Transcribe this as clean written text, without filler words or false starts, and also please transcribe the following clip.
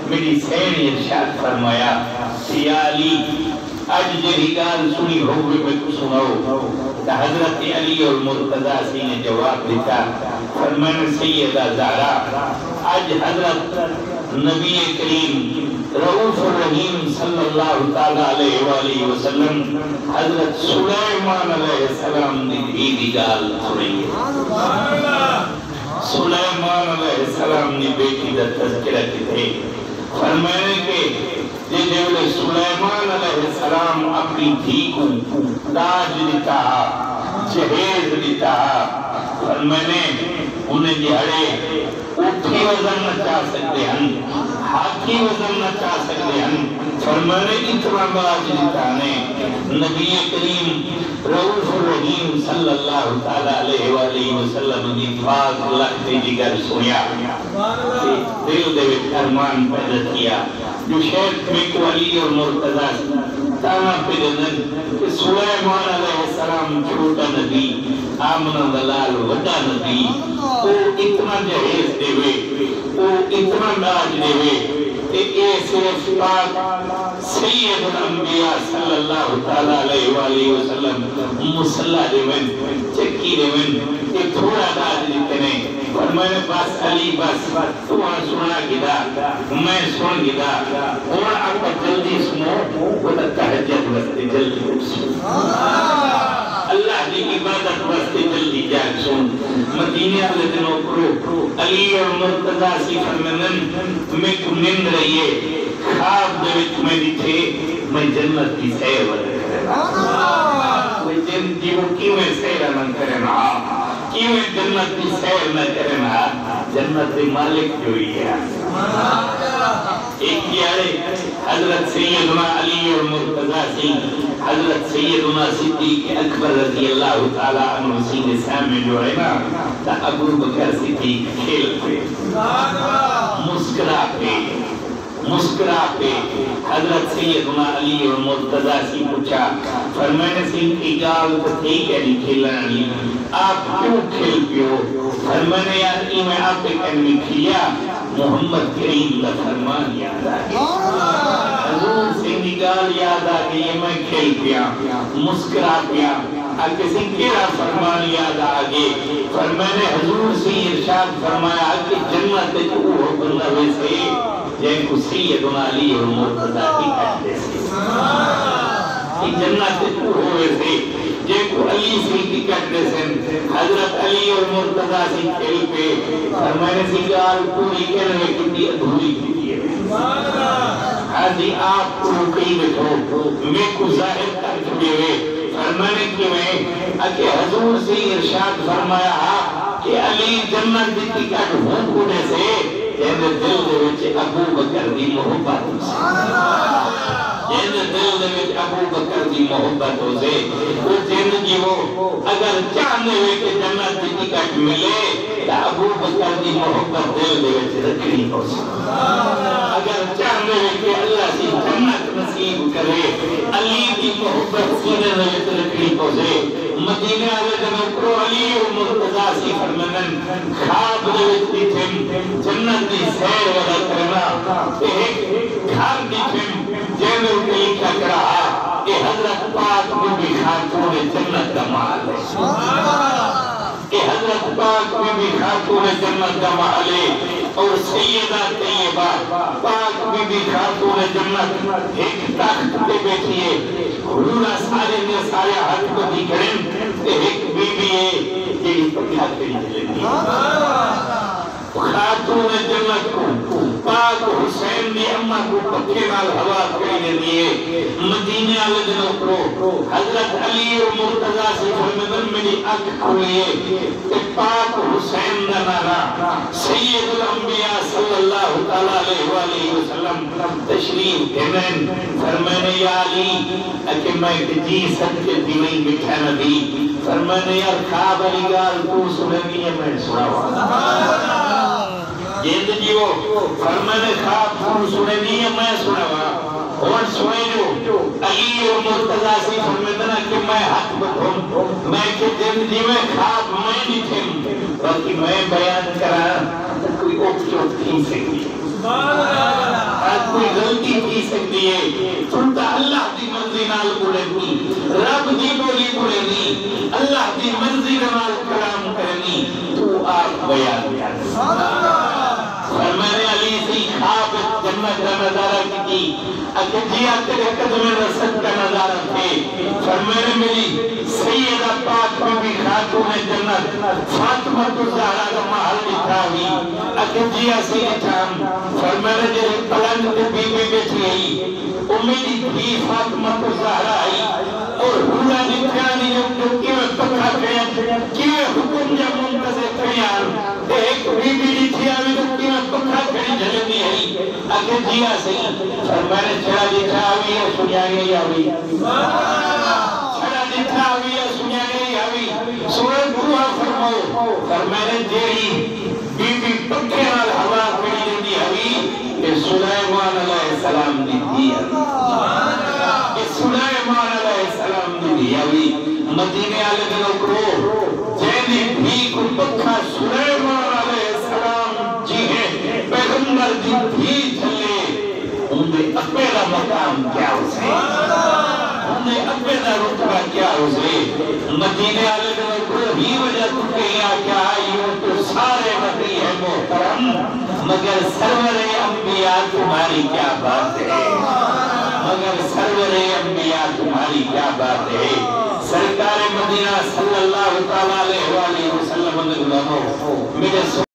میری سین ارشاد فرمایا یا علی آج جہی گال سنی ہوئے میں کو سناؤ. تو حضرت علی اور مرتضیٰ سی نے جواب دیتا فرمایا سیدہ زہرا آج حضرت نبی کریم رؤوف الرحیم صلی اللہ تعالیٰ علیہ وآلہ وسلم حضرت سلیمان علیہ السلام نے بھی گال سنی ہے. سلیمان علیہ السلام نے بیٹی دا تذکرہ کتے فرمائے کہ جب سلیمان علیہ السلام اپنی دھی کو تاج دیتا جہیز دیتا فرمائے انہیں جہڑے اٹھی وزن نہ چاہ سکتے ہیں ہاتھی وزن نہ چاہ سکتے ہیں فرمانے اتنا باج دیتا نے نبی کریم رؤوف الرحیم صلی اللہ تعالیٰ علیہ وآلہ وسلم نے پاک لکھتے جگر سویا دل دے وچ ارمان پیدا کیا جو شیخ میں کو علی اور مرتضیٰ تانا پیدا کہ سلیمان علیہ السلام چھوٹا نبی آمنہ دلال وڈا نبی وہ اتنا جہیز دے وے وہ اتنا ناج دے وے کہ اے صرف پاک سید الانبیاء صلی اللہ تعالیٰ علیہ وآلہ وسلم مسلح دے من چکی دے من کہ تھوڑا ناج دیتے نے فرمائے بس علی بس تو وہاں سنا گدا میں سن گدا اور آپ جلدی سنو وہ تہجد وستے جلدی سنو اللہ کی عبادت واسطے جلدی جاگ سن مدینہ والے دنوں کرو علی اور مرتضیٰ سی فرمانن میں کو نیند رہی ہے خواب دے وچ میں دکھے میں جنت کی سیر کرنا میں جنت کی میں سیر نہ کرنا کیوں جنت کی سیر نہ کرنا جنت مالک جو ہی ہے. ایک دیارے حضرت سیدنا علی اور مرتضیٰ سی حضرت سیدنا صدیق اکبر رضی اللہ تعالیٰ عنہ سینے سامنے جو ہے نا تا ابو بکر صدیق کھیل پہ مسکرا پہ حضرت سیدنا علی اور مرتضیٰ سی پوچھا فرمانے سے ان کی گال کو ٹھیک ہے نہیں کھیلنا نہیں آپ کیوں کھیل پیو فرمانے یاد میں آپ ایک انمی کھلیا محمد کریم کا فرمان یاد آگے حضور سے نگال یاد آگے یہ میں کھیل پیا مسکرا پیا کسی کیرا فرمان یاد آگے فرمانے حضور سے ارشاد فرمایا کہ جنت جو ہو بندہ ویسے جن کو سیدنا علی اور مرتضیٰ کی کہتے سے جنت جو ہو ویسے جن کو علی سے کی کہتے سے حضرت علی اور مرتضیٰ سے کھیل پہ فرمانے سے گال پوری کرنے کتنی ادھوری کی ہے حضی آپ کو کئی بیٹھو میں کو ظاہر کر چکے ہوئے فرمانے کی میں کہ حضور سے ارشاد فرمایا کہ علی جنت دیتی کا ڈھونک ہونے سے جہاں دل دے وچ ابو بکر دی محبت جہاں دل دے وچ ابو بکر دی محبت ہو سے وہ زندگی وہ اگر چاہنے ہوئے کہ جنت دیتی کا ملے تو ابو بکر دی محبت دل دے وچ رکھنی ہو سے اگر چاہنے ہوئے کہ اللہ سے جنت نصیب کرے علی کی محبت سینے میں رکھنی ہو سے مدینہ والے جنوں کرو علی اور مرتضیٰ سی فرمانن خواب دے وچ دیکھیں جنت دی سیر ودا کرنا ایک گھر دیکھیں جنوں کے لکھا کرا کہ حضرت پاک بی بی خاتون جنت کا محل ہے کہ حضرت پاک بی بی خاتون جنت کا محل ہے اور سیدہ طیبہ پاک بی بی خاتون جنت ایک تخت پہ بیٹھی ہے حضورہ سارے نے سارے حد کو دکھڑیں ایک بی بی ہے جیڑی پکھا کری جلنی خاتون جنت کو پاک حسین نے اممہ کو پکھے نال ہوا کری دیئے مدینہ والے دنوں کرو حضرت علی اور مرتضیٰ سے فرمدن میری اکھ کھولئے کہ پاک حسین نانا سید الانبیاء صلی اللہ تعالیٰ علیہ وآلہ وسلم تشریف گھنن فرمانے یا علی کہ میں جی سد کے دیوئی مٹھا نبی فرمانے یا خواب علی گال تو سننی ہے میں سناوا جیند جیو فرمانے خواب تو سننی ہے میں سناوا اور سوئے جو علی اور مرتضیٰ سی فرمدنا کہ میں حق بکھوں میں کہ جیند جیو خواب میں نہیں تھے باقی میں بیان کرا کوئی اوپچوک نہیں سکتی دیئے سنتا اللہ دی مرضی نال بولنی رب دی بولی بولنی اللہ دی مرضی نال کلام کرنی تو آپ بیان کرنی فرمانے علی سی خواب جنت کا نظارہ کی اگر جیا تیرے قدم رسد کا نظارہ تھے فرمانے میری سیدہ پاک بی خاتون جنت فاطمہ الزہرا کا محل لکھا ہوئی اگر جیا سی اچھام فرمانے جنہی پلند بی بی بیٹھی ہے امیدی بھی فاطمہ الزہرا آئی اور ہورا نکھانی جو کیوے پکھا کھڑیا کیوے حکم جا منتظر کھڑیا ایک بی بی لکھی آئی تو کیوے پکھا کھڑی جلدی ہے اگر جیا سی فرمانے چھڑا لکھا ہوئی ہے سنیا گئی ہوئی چھڑا لکھا ہوئی ہے سنیا گئی ہوئی سورت دعا فرماؤ فرمانے جیڑی بی بی پکھے نال ہوا کھڑی جلدی ہوئی کہ سلیمان علیہ السلام دی تھی کہ سلیمان علیہ السلام دی تھی مدینے آلے دنوں کو جینے بھی کو پکھا سلیمان علیہ السلام جی ہے پیغمبر دی تھی چلے انہیں اپیلا مقام کیا اسے انہیں اپیلا رتبہ کیا اسے مدینے آلے دنوں کو ہی وجہ تو کہیا کیا آئیوں تو سارے نبی ہے محترم مگر سرور انبیاء تمہاری کیا بات ہے مگر سرور انبیاء تمہاری کیا بات ہے سرکار مدینہ صلی اللہ علیہ وسلم